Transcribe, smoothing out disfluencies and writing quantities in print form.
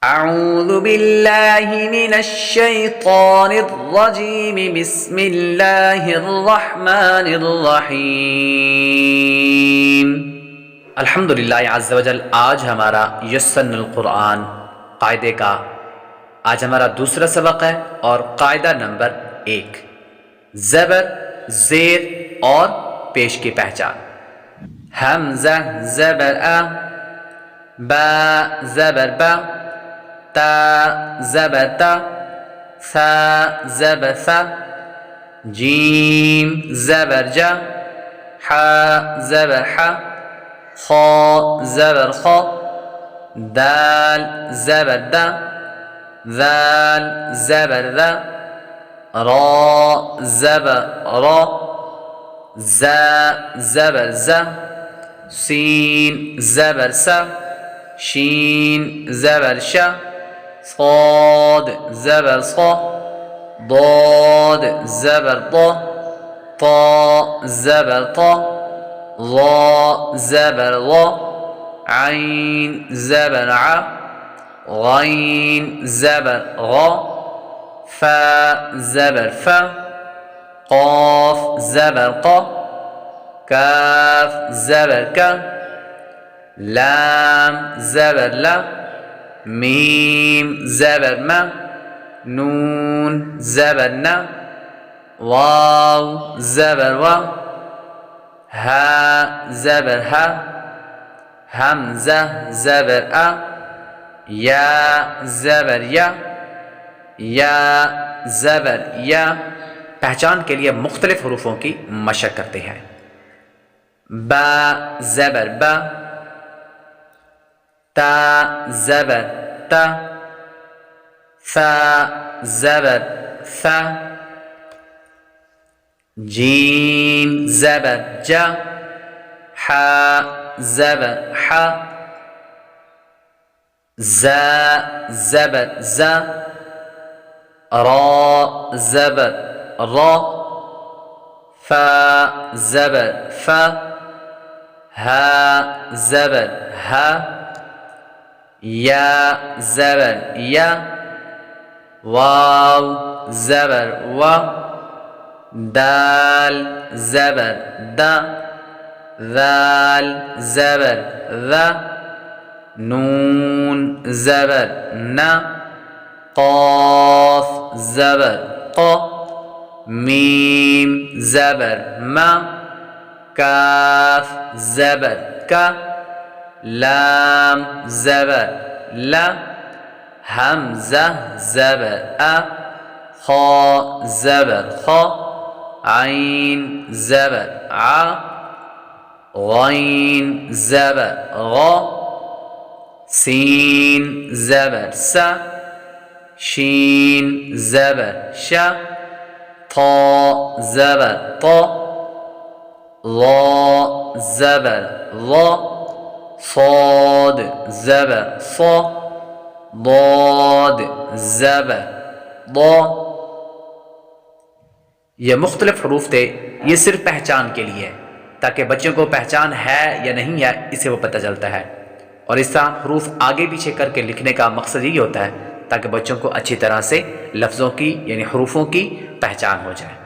अऊज़ु बिल्लाहि मिनश्शैतानिर्रजीम बिस्मिल्लाहिर्रहमानिर्रहीम। अल्हम्दुलिल्लाह अज़्ज़ वजल। आज हमारा यस्सरनुल कुरान कायदे का आज हमारा दूसरा सबक है और कायदा नंबर 1, ज़बर, ज़ेर और पेश की पहचान। हमज़ा ज़बर अ, बा ज़बर बा, ता ज़बर ता, सा ज़बर सा, जीम ज़बर जा, हा ज़बर हा, खा ज़बर खा, दाल ज़बर दा, ज़ाल ज़बर ज़ा, रा ज़बर रा, ज़ा ज़बर ज़ा, सीन ज़बर सा, शीन ज़बर शा, صاد ज़बर صا, ضاد ज़बर ضا, طا ज़बर طا, ظा ज़बर ظा, عين ज़बर ع, غين ज़बर غा, फा ज़बर फा, قاف ज़बर क़ा, काफ ज़बर का, लाम ज़बर ला, मीम ज़बर मा, नून ज़बर ना, वाव ज़बर वा, हा ज़बर हा, हमज़ा ज़बर आ, या ज़बर या, ज़बर या। पहचान के लिए मुख्तलिफ हरूफों की मशक करते हैं। बा ज़बर बा, ता ज़बर ता, सा ज़बर सा, जीम ज़बर जा, हा ज़बर हा, ज़ा ज़बर ज़ा, रा ज़बर रा, फा ज़बर फा, हा ज़बर हा, या ज़बर या, वाव ज़बर वा, दाल ज़बर दा, ज़ाल ज़बर ज़ा, नून ज़बर ना, क़ाफ ज़बर क़ा, मीम ज़बर मा, काफ ज़बर का, लाम ज़बर ला, हमज़ा ज़बर आ, खा ज़बर खा, आइन ज़बर आ, गैन ज़बर गा, सीन ज़बर सा, शीन ज़बर शा, था ज़बर ता, ज़ा ज़बर ज़ा, صاد ज़बर सा, ضاد ज़बर ضा। ये मुख्तलिफ हरूफ थे। ये सिर्फ पहचान के लिए, ताकि बच्चों को पहचान है या नहीं है इसे वो पता चलता है। और इस तरह हरूफ आगे पीछे करके लिखने का मकसद यही होता है ताकि बच्चों को अच्छी तरह से लफ्ज़ों की यानी हरूफों की पहचान हो जाए।